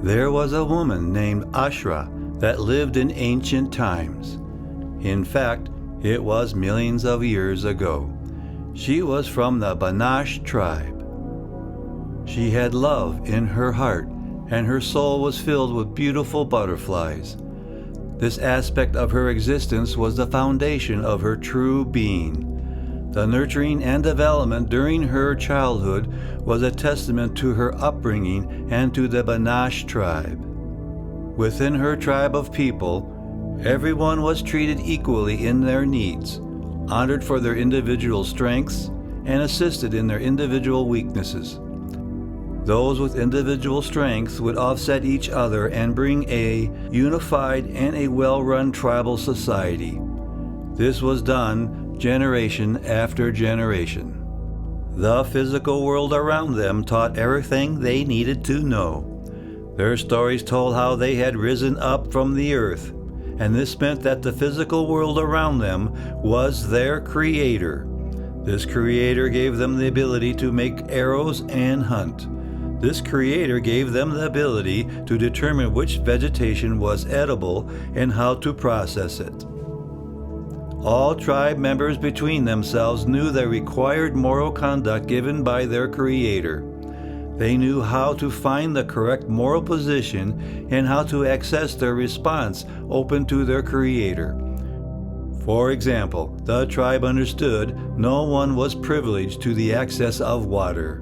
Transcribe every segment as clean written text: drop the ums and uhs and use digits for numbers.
There was a woman named Aushra that lived in ancient times. In fact, it was millions of years ago. She was from the Banash tribe. She had love in her heart, and her soul was filled with beautiful butterflies. This aspect of her existence was the foundation of her true being. The nurturing and development during her childhood was a testament to her upbringing and to the Banash tribe. Within her tribe of people, everyone was treated equally in their needs, honored for their individual strengths, and assisted in their individual weaknesses. Those with individual strengths would offset each other and bring a unified and a well-run tribal society. This was done generation after generation. The physical world around them taught everything they needed to know. Their stories told how they had risen up from the earth, and this meant that the physical world around them was their creator. This creator gave them the ability to make arrows and hunt. This creator gave them the ability to determine which vegetation was edible and how to process it. All tribe members between themselves knew the required moral conduct given by their creator. They knew how to find the correct moral position and how to access their response open to their creator. For example, the tribe understood no one was privileged to the access of water.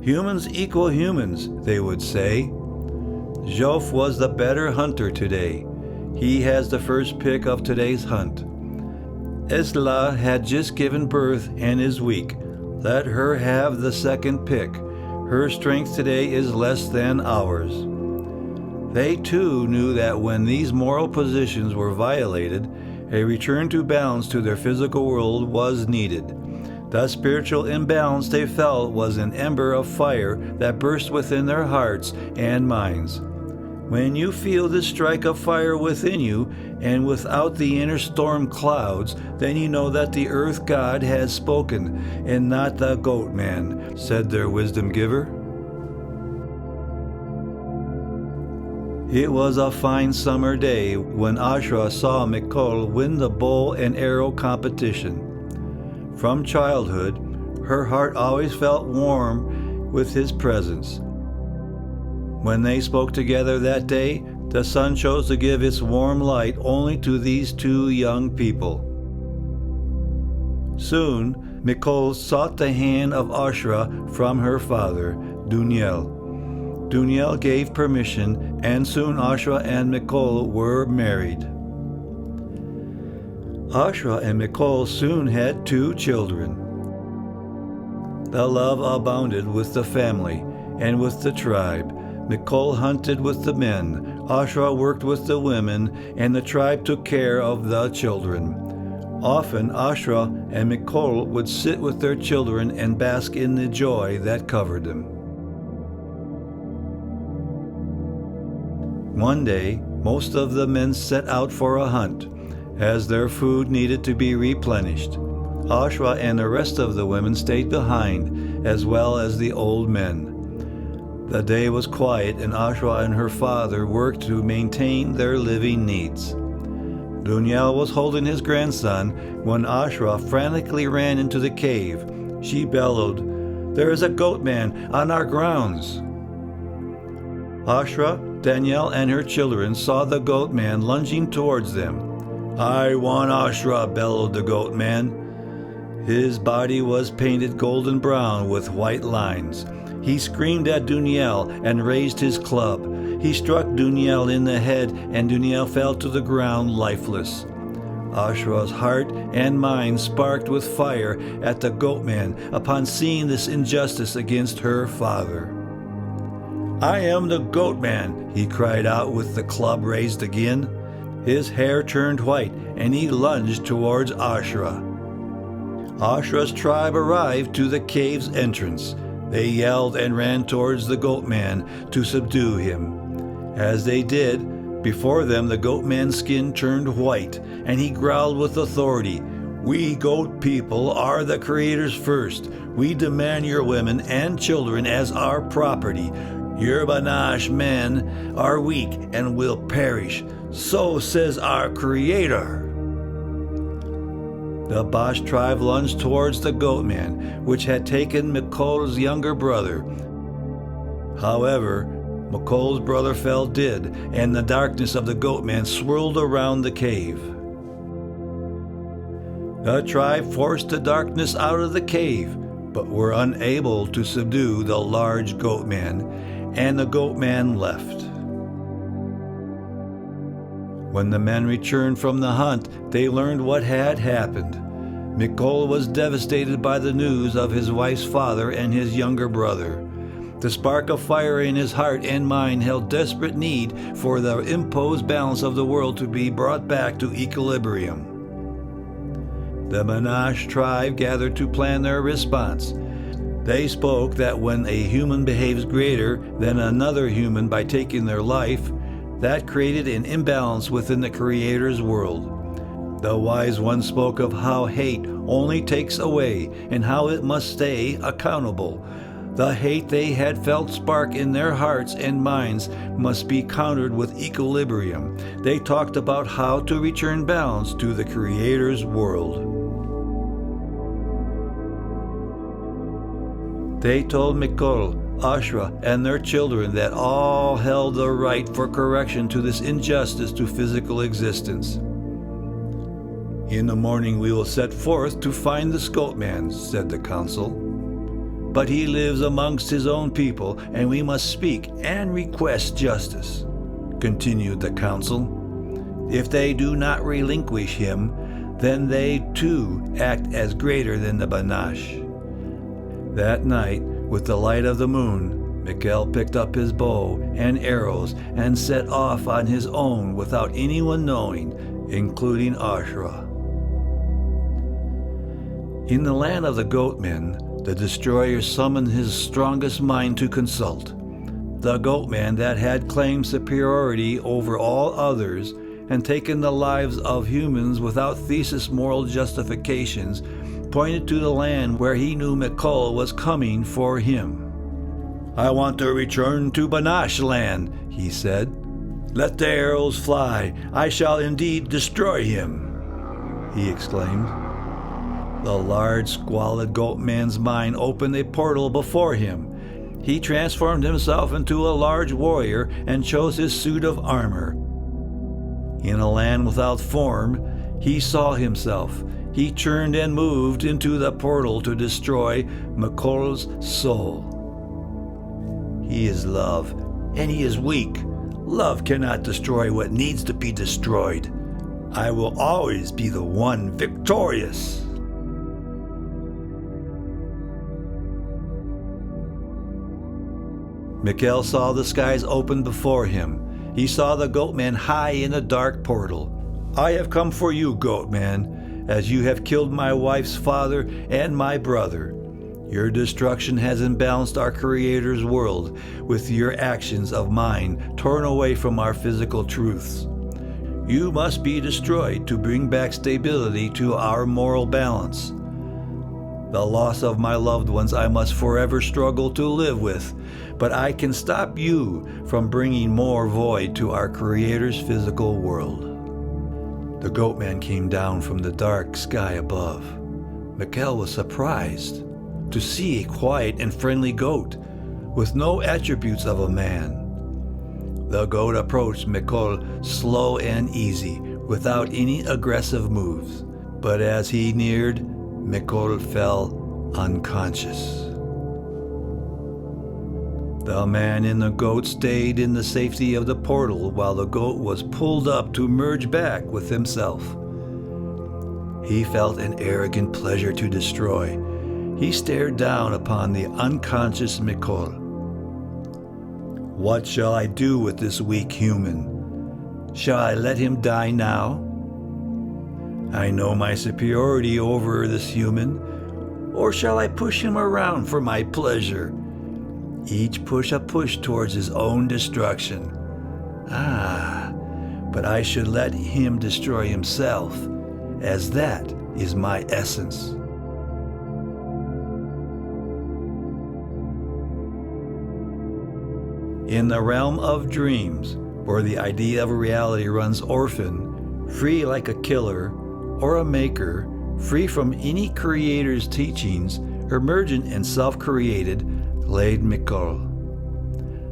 Humans equal humans, they would say. Joph was the better hunter today. He has the first pick of today's hunt. Isla had just given birth and is weak. Let her have the second pick. Her strength today is less than ours. They too knew that when these moral positions were violated, a return to balance to their physical world was needed. The spiritual imbalance they felt was an ember of fire that burst within their hearts and minds. When you feel this strike of fire within you, and without the inner storm clouds, then you know that the earth god has spoken, and not the goat man, said their wisdom giver. It was a fine summer day when Aushra saw Mikol win the bow and arrow competition. From childhood, her heart always felt warm with his presence. When they spoke together that day, the sun chose to give its warm light only to these two young people. Soon, Mikol sought the hand of Aushra from her father, Duniel. Duniel gave permission, and soon Aushra and Mikol were married. Aushra and Mikol soon had 2 children. The love abounded with the family and with the tribe. Mikol hunted with the men, Aushra worked with the women, and the tribe took care of the children. Often Aushra and Mikol would sit with their children and bask in the joy that covered them. One day, most of the men set out for a hunt, as their food needed to be replenished. Aushra and the rest of the women stayed behind, as well as the old men. The day was quiet, and Aushra and her father worked to maintain their living needs. Duniel was holding his grandson when Aushra frantically ran into the cave. She bellowed, "There is a goat man on our grounds!" Aushra, Danielle, and her children saw the goat man lunging towards them. "I want Aushra," bellowed the goat man. His body was painted golden brown with white lines. He screamed at Duniel and raised his club. He struck Duniel in the head, and Duniel fell to the ground lifeless. Aushra's heart and mind sparked with fire at the goat man upon seeing this injustice against her father. "I am the goat man," he cried out with the club raised again. His hair turned white, and he lunged towards Aushra. Aushra's tribe arrived to the cave's entrance. They yelled and ran towards the goat man to subdue him. As they did, before them the goat man's skin turned white, and he growled with authority, "We goat people are the creators first. We demand your women and children as our property. Your Banash men are weak and will perish. So says our Creator. The Bosch tribe lunged towards the goatman, which had taken Mikol's younger brother. However, Mikol's brother fell dead, and the darkness of the goatman swirled around the cave. The tribe forced the darkness out of the cave, but were unable to subdue the large goatman, and the goatman left. When the men returned from the hunt, they learned what had happened. Mikol was devastated by the news of his wife's father and his younger brother. The spark of fire in his heart and mind held desperate need for the imposed balance of the world to be brought back to equilibrium. The Banash tribe gathered to plan their response. They spoke that when a human behaves greater than another human by taking their life, that created an imbalance within the Creator's world. The wise one spoke of how hate only takes away and how it must stay accountable. The hate they had felt spark in their hearts and minds must be countered with equilibrium. They talked about how to return balance to the Creator's world. They told Mikol, Aushra, and their children that all held the right for correction to this injustice to physical existence. In the morning we will set forth to find this goatman, said the council. But he lives amongst his own people, and we must speak and request justice, continued the council. If they do not relinquish him, then they too act as greater than the Banash. That night, with the light of the moon, Mikhail picked up his bow and arrows and set off on his own without anyone knowing, including Aushra. In the land of the goatmen, the destroyer summoned his strongest mind to consult. The goatman that had claimed superiority over all others and taken the lives of humans without thesis moral justifications pointed to the land where he knew Mikol was coming for him. I want to return to Banash land, he said. Let the arrows fly. I shall indeed destroy him, he exclaimed. The large, squalid goatman's mind opened a portal before him. He transformed himself into a large warrior and chose his suit of armor. In a land without form, he saw himself. He turned and moved into the portal to destroy Mikol's soul. He is love, and he is weak. Love cannot destroy what needs to be destroyed. I will always be the one victorious. Mikhail saw the skies open before him. He saw the goatman high in a dark portal. I have come for you, goatman, as you have killed my wife's father and my brother. Your destruction has imbalanced our Creator's world with your actions of mine torn away from our physical truths. You must be destroyed to bring back stability to our moral balance. The loss of my loved ones I must forever struggle to live with, but I can stop you from bringing more void to our Creator's physical world. The goatman came down from the dark sky above. Mikhail was surprised to see a quiet and friendly goat with no attributes of a man. The goat approached Mikhail slow and easy, without any aggressive moves, but as he neared, Mikhail fell unconscious. The man in the goat stayed in the safety of the portal while the goat was pulled up to merge back with himself. He felt an arrogant pleasure to destroy. He stared down upon the unconscious Mikhail. What shall I do with this weak human? Shall I let him die now? I know my superiority over this human, or shall I push him around for my pleasure? Each push a push towards his own destruction. But I should let him destroy himself, as that is my essence. In the realm of dreams, where the idea of reality runs orphan, free like a killer or a maker, free from any creator's teachings, emergent and self-created, laid Mikol.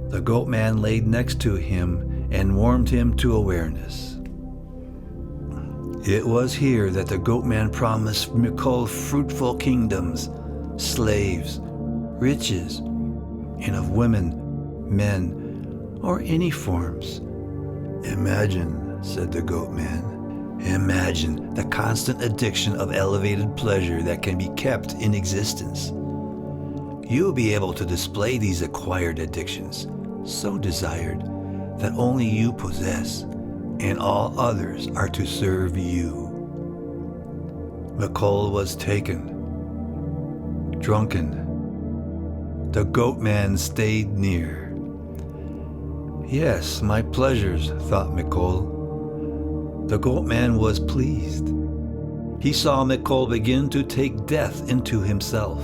The goat man laid next to him and warmed him to awareness. It was here that the goat man promised Mikol fruitful kingdoms, slaves, riches, and of women, men, or any forms. Imagine, said the goat man, imagine the constant addiction of elevated pleasure that can be kept in existence. You will be able to display these acquired addictions, so desired, that only you possess, and all others are to serve you. Mikol was taken, drunken. The goat man stayed near. Yes, my pleasures, thought Mikol. The goat man was pleased. He saw Mikol begin to take death into himself.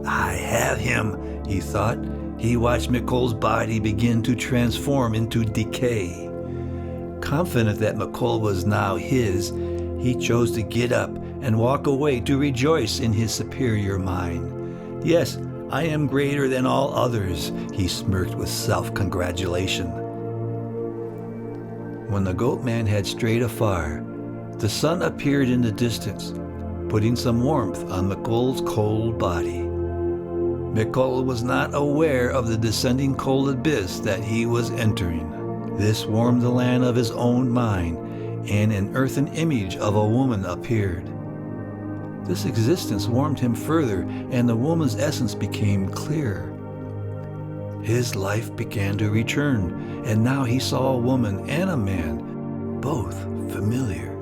I have him, he thought. He watched Mikol's body begin to transform into decay. Confident that Mikol was now his, he chose to get up and walk away to rejoice in his superior mind. Yes, I am greater than all others, he smirked with self-congratulation. When the goat man had strayed afar, the sun appeared in the distance, putting some warmth on Mikol's cold body. Mikol was not aware of the descending cold abyss that he was entering. This warmed the land of his own mind, and an earthen image of a woman appeared. This existence warmed him further, and the woman's essence became clear. His life began to return, and now he saw a woman and a man, both familiar.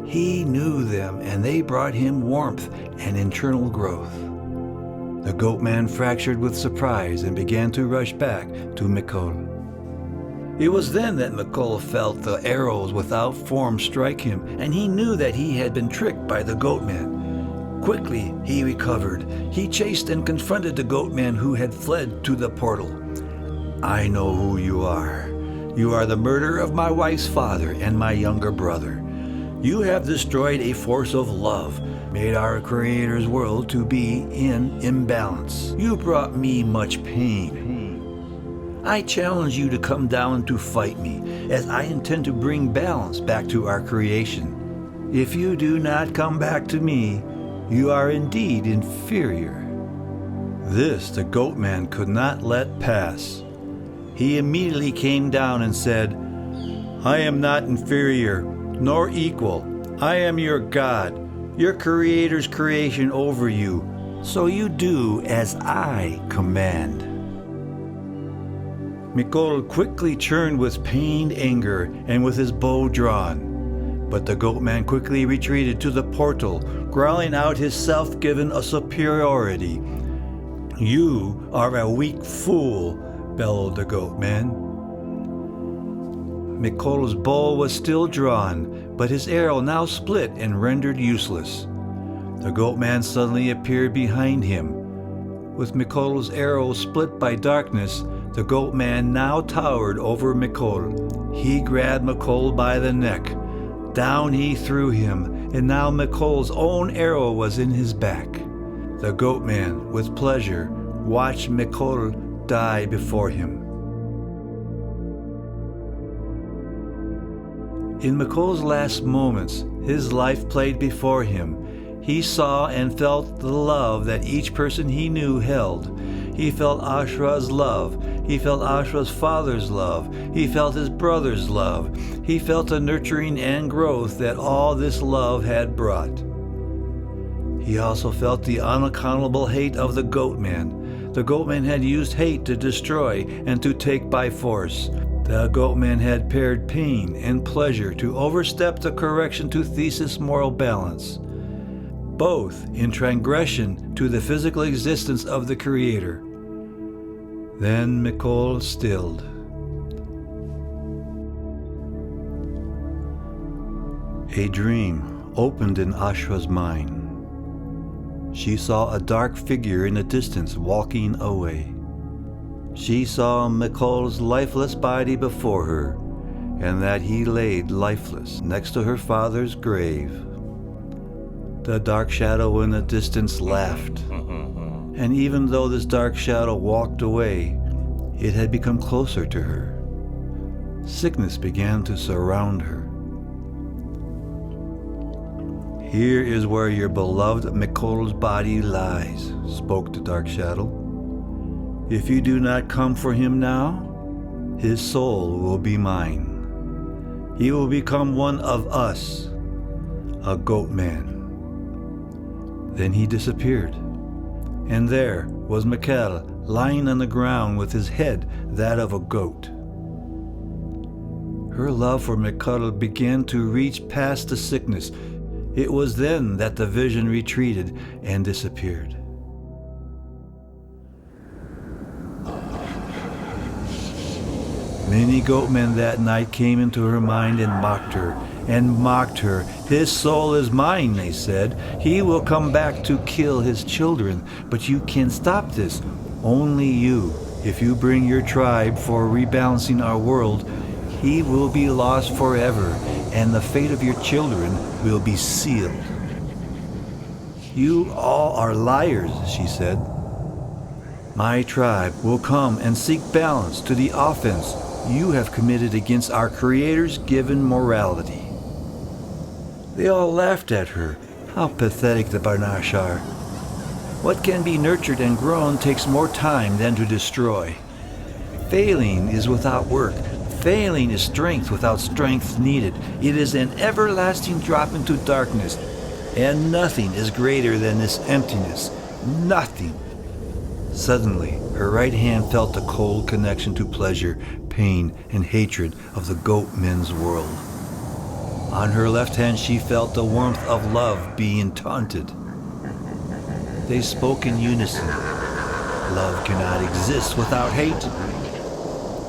He knew them, and they brought him warmth and internal growth. The goat man fractured with surprise and began to rush back to Mikol. It was then that Mikol felt the arrows without form strike him, and he knew that he had been tricked by the goat man. Quickly, he recovered. He chased and confronted the goat man who had fled to the portal. I know who you are. You are the murderer of my wife's father and my younger brother. You have destroyed a force of love, made our Creator's world to be in imbalance. You brought me much pain. I challenge you to come down to fight me, as I intend to bring balance back to our creation. If you do not come back to me, you are indeed inferior. This the goat man could not let pass. He immediately came down and said, I am not inferior, nor equal. I am your God, your Creator's creation over you, so you do as I command. Mikol quickly churned with pained anger and with his bow drawn. But the goat man quickly retreated to the portal, growling out his self-given superiority. You are a weak fool, bellowed the goat man. Mikol's bow was still drawn, but his arrow now split and rendered useless. The goat man suddenly appeared behind him. With Mikol's arrow split by darkness, the goat man now towered over Mikol. He grabbed Mikol by the neck. Down he threw him, and now Mikol's own arrow was in his back. The goat man, with pleasure, watched Mikol die before him. In Mikol's last moments, his life played before him. He saw and felt the love that each person he knew held. He felt Aushra's love. He felt Aushra's father's love. He felt his brother's love. He felt the nurturing and growth that all this love had brought. He also felt the unaccountable hate of the goat man. The goat man had used hate to destroy and to take by force. The goat man had paired pain and pleasure to overstep the correction to thesis moral balance, both in transgression to the physical existence of the Creator. Then Mikol stilled. A dream opened in Aushra's mind. She saw a dark figure in the distance walking away. She saw Mikol's lifeless body before her, and that he laid lifeless next to her father's grave. The dark shadow in the distance laughed, and even though this dark shadow walked away, it had become closer to her. Sickness began to surround her. "Here is where your beloved Mikol's body lies," spoke the dark shadow. "If you do not come for him now, his soul will be mine. He will become one of us, a goat man." Then he disappeared, and there was Mikkel lying on the ground with his head that of a goat. Her love for Mikkel began to reach past the sickness. It was then that the vision retreated and disappeared. Many goatmen that night came into her mind and mocked her. "His soul is mine," they said. "He will come back to kill his children, but you can stop this. Only you. If you bring your tribe for rebalancing our world, he will be lost forever, and the fate of your children will be sealed." "You all are liars," she said. "My tribe will come and seek balance to the offense you have committed against our Creator's given morality." They all laughed at her. How pathetic the Barnash are. What can be nurtured and grown takes more time than to destroy. Failing is without work. Failing is strength without strength needed. It is an everlasting drop into darkness, and nothing is greater than this emptiness. Nothing. Suddenly, her right hand felt the cold connection to pleasure, pain, and hatred of the goat men's world. On her left hand, she felt the warmth of love being taunted. They spoke in unison. "Love cannot exist without hate.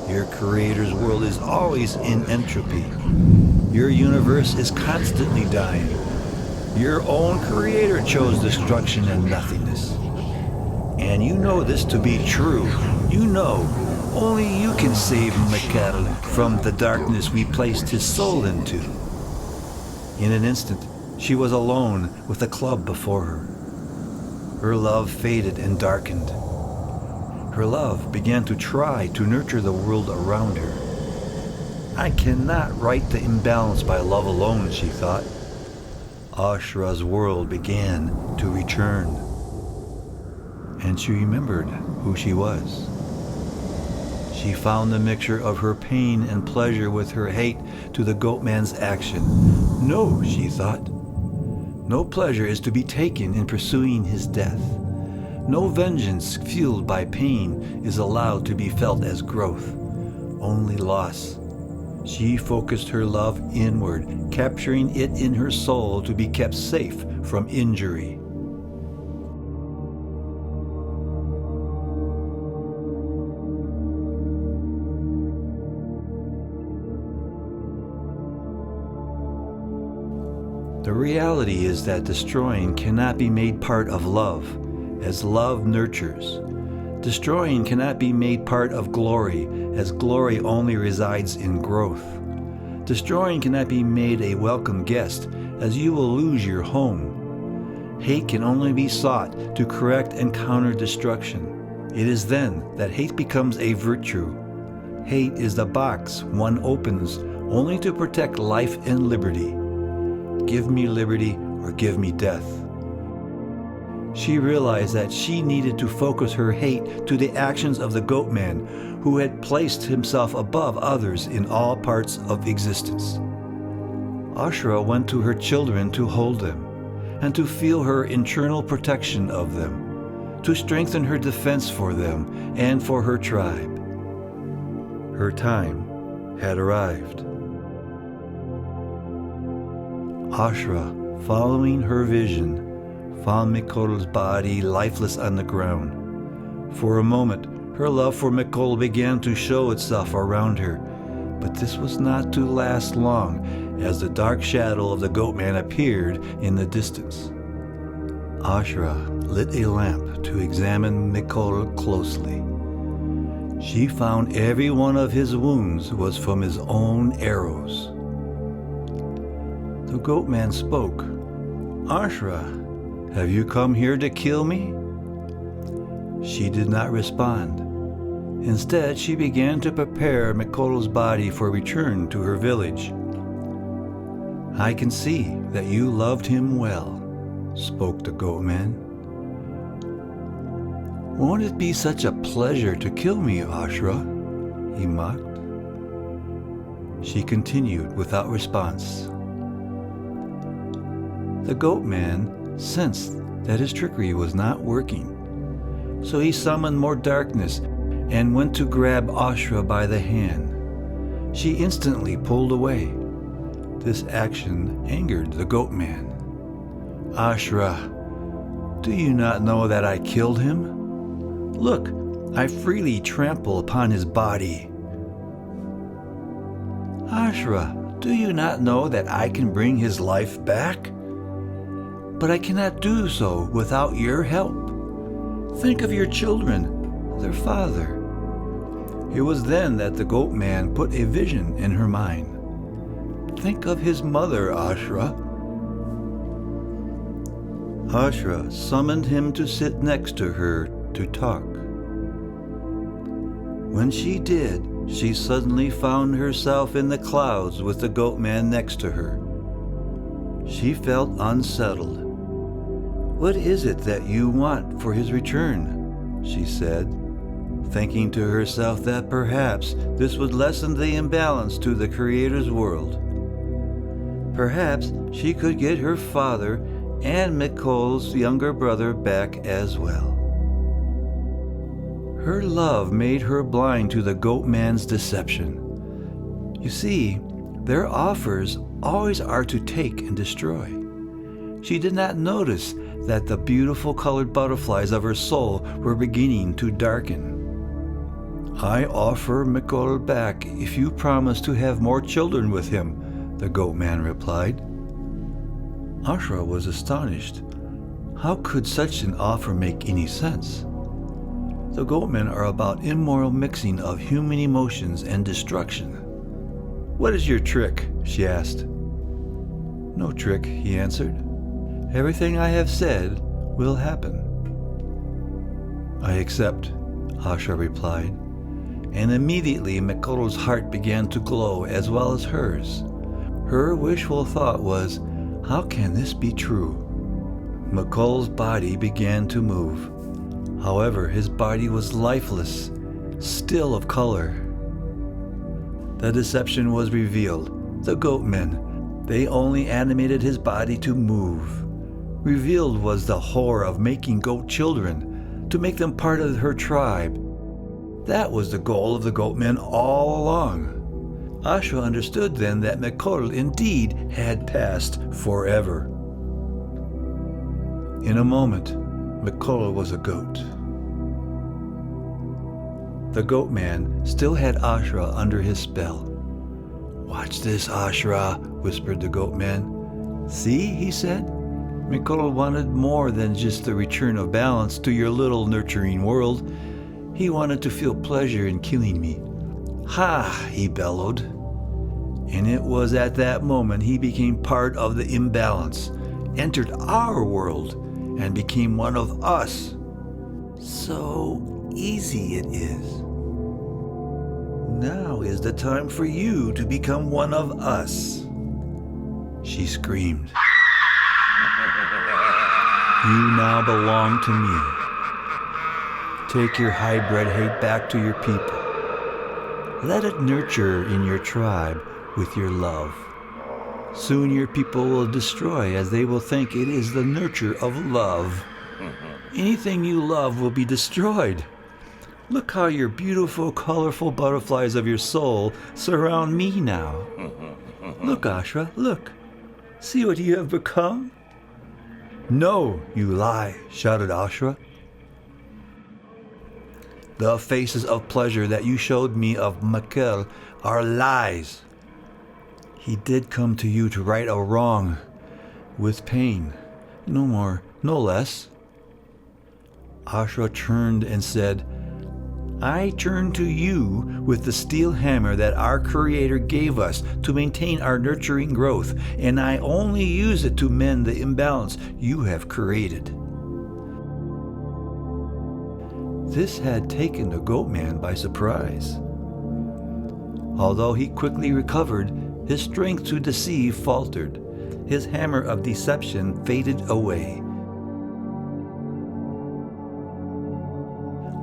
Your Creator's world is always in entropy. Your universe is constantly dying. Your own Creator chose destruction and nothingness. And you know this to be true. You know only you can save Mikkel from the darkness we placed his soul into." In an instant, she was alone with the club before her. Her love faded and darkened. Her love began to try to nurture the world around her. "I cannot right the imbalance by love alone," she thought. Aushra's world began to return, and she remembered who she was. She found the mixture of her pain and pleasure with her hate to the goatman's action. "No," she thought. "No pleasure is to be taken in pursuing his death. No vengeance fueled by pain is allowed to be felt as growth, only loss." She focused her love inward, capturing it in her soul to be kept safe from injury. The reality is that destroying cannot be made part of love, as love nurtures. Destroying cannot be made part of glory, as glory only resides in growth. Destroying cannot be made a welcome guest, as you will lose your home. Hate can only be sought to correct and counter destruction. It is then that hate becomes a virtue. Hate is the box one opens only to protect life and liberty. Give me liberty or give me death. She realized that she needed to focus her hate to the actions of the goatman who had placed himself above others in all parts of existence. Aushra went to her children to hold them and to feel her internal protection of them, to strengthen her defense for them and for her tribe. Her time had arrived. Aushra, following her vision, found Mikol's body lifeless on the ground. For a moment, her love for Mikol began to show itself around her, but this was not to last long, as the dark shadow of the goatman appeared in the distance. Aushra lit a lamp to examine Mikol closely. She found every one of his wounds was from his own arrows. The goat man spoke. Aushra, have you come here to kill me? She did not respond. Instead, she began to prepare Mikol's body for return to her village. I can see that you loved him well, spoke the goat man. Won't it be such a pleasure to kill me, Aushra? He mocked. She continued without response. The goat man sensed that his trickery was not working, so he summoned more darkness and went to grab Aushra by the hand. She instantly pulled away. This action angered the goat man. Aushra, do you not know that I killed him? Look, I freely trample upon his body. Aushra, do you not know that I can bring his life back? But I cannot do so without your help. Think of your children, their father. It was then that the goat man put a vision in her mind. Think of his mother, Aushra. Aushra summoned him to sit next to her to talk. When she did, she suddenly found herself in the clouds with the goat man next to her. She felt unsettled. What is it that you want for his return? She said, thinking to herself that perhaps this would lessen the imbalance to the Creator's world. Perhaps she could get her father and Mikol's younger brother back as well. Her love made her blind to the goat man's deception. You see, their offers always are to take and destroy. She did not notice that the beautiful colored butterflies of her soul were beginning to darken. I offer Mikol back if you promise to have more children with him, the goat man replied. Aushra was astonished. How could such an offer make any sense? The goatmen are about immoral mixing of human emotions and destruction. What is your trick? She asked. No trick, he answered. Everything I have said will happen. I accept, Aushra replied, and immediately Mikol's heart began to glow as well as hers. Her wishful thought was, how can this be true? Mikol's body began to move. However, his body was lifeless, still of color. The deception was revealed. The goatmen, they only animated his body to move. Revealed was the horror of making goat children, to make them part of her tribe. That was the goal of the goatmen all along. Aushra understood then that Mikol indeed had passed forever. In a moment, Mikol was a goat. The goat man still had Aushra under his spell. Watch this, Aushra, whispered the goat man. See, he said, Mikol wanted more than just the return of balance to your little nurturing world. He wanted to feel pleasure in killing me. Ha, he bellowed. And it was at that moment he became part of the imbalance, entered our world, and became one of us. So easy it is. Now is the time for you to become one of us, she screamed. You now belong to me. Take your hybrid hate back to your people. Let it nurture in your tribe with your love. Soon your people will destroy, as they will think it is the nurture of love. Anything you love will be destroyed. Look how your beautiful, colorful butterflies of your soul surround me now. Look, Aushra, look. See what you have become? No, you lie, shouted Aushra. The faces of pleasure that you showed me of Mikol are lies. He did come to you to right a wrong, with pain, no more, no less. Aushra turned and said, I turn to you with the steel hammer that our Creator gave us to maintain our nurturing growth, and I only use it to mend the imbalance you have created." This had taken the goat man by surprise. Although he quickly recovered, his strength to deceive faltered. His hammer of deception faded away.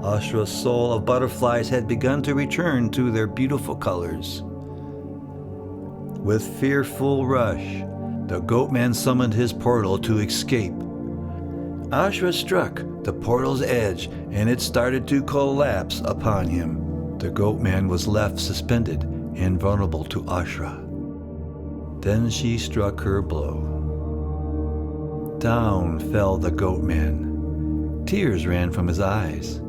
Aushra's soul of butterflies had begun to return to their beautiful colors. With fearful rush, the goatman summoned his portal to escape. Aushra struck the portal's edge, and it started to collapse upon him. The goatman was left suspended and vulnerable to Aushra. Then she struck her blow. Down fell the goatman. Tears ran from his eyes.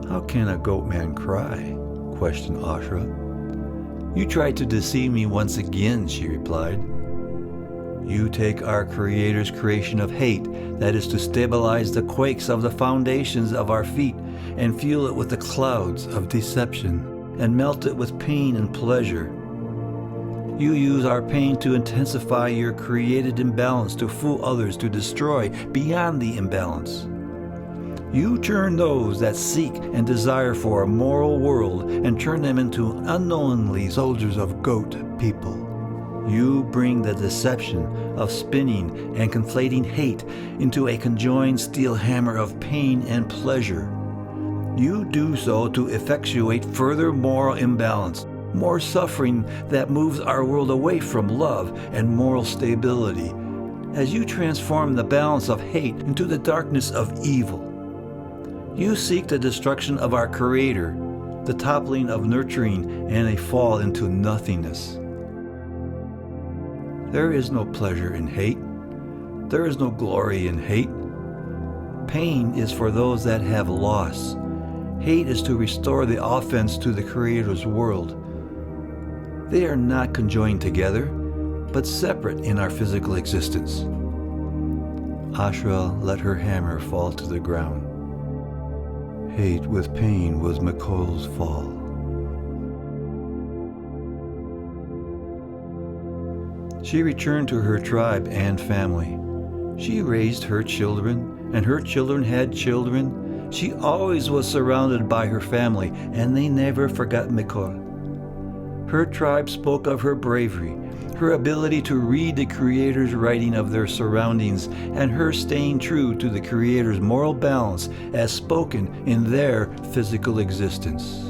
"How can a goatman cry?" questioned Aushra. "You tried to deceive me once again," she replied. "You take our Creator's creation of hate, that is to stabilize the quakes of the foundations of our feet, and fuel it with the clouds of deception, and melt it with pain and pleasure. You use our pain to intensify your created imbalance, to fool others, to destroy beyond the imbalance. You turn those that seek and desire for a moral world and turn them into unknowingly soldiers of goat people. You bring the deception of spinning and conflating hate into a conjoined steel hammer of pain and pleasure. You do so to effectuate further moral imbalance, more suffering that moves our world away from love and moral stability, as you transform the balance of hate into the darkness of evil. You seek the destruction of our Creator, the toppling of nurturing, and a fall into nothingness. There is no pleasure in hate. There is no glory in hate. Pain is for those that have loss. Hate is to restore the offense to the Creator's world. They are not conjoined together, but separate in our physical existence." Aushra let her hammer fall to the ground. Hate with pain was McColl's fall. She returned to her tribe and family. She raised her children, and her children had children. She always was surrounded by her family, and they never forgot McColl. Her tribe spoke of her bravery, her ability to read the Creator's writing of their surroundings, and her staying true to the Creator's moral balance as spoken in their physical existence.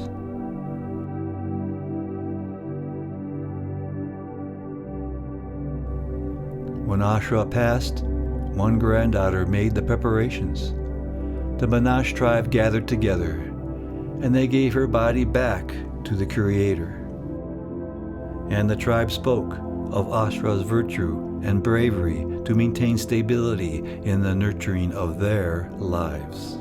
When Aushra passed, one granddaughter made the preparations. The Banash tribe gathered together, and they gave her body back to the Creator. And the tribe spoke of Aushra's virtue and bravery to maintain stability in the nurturing of their lives.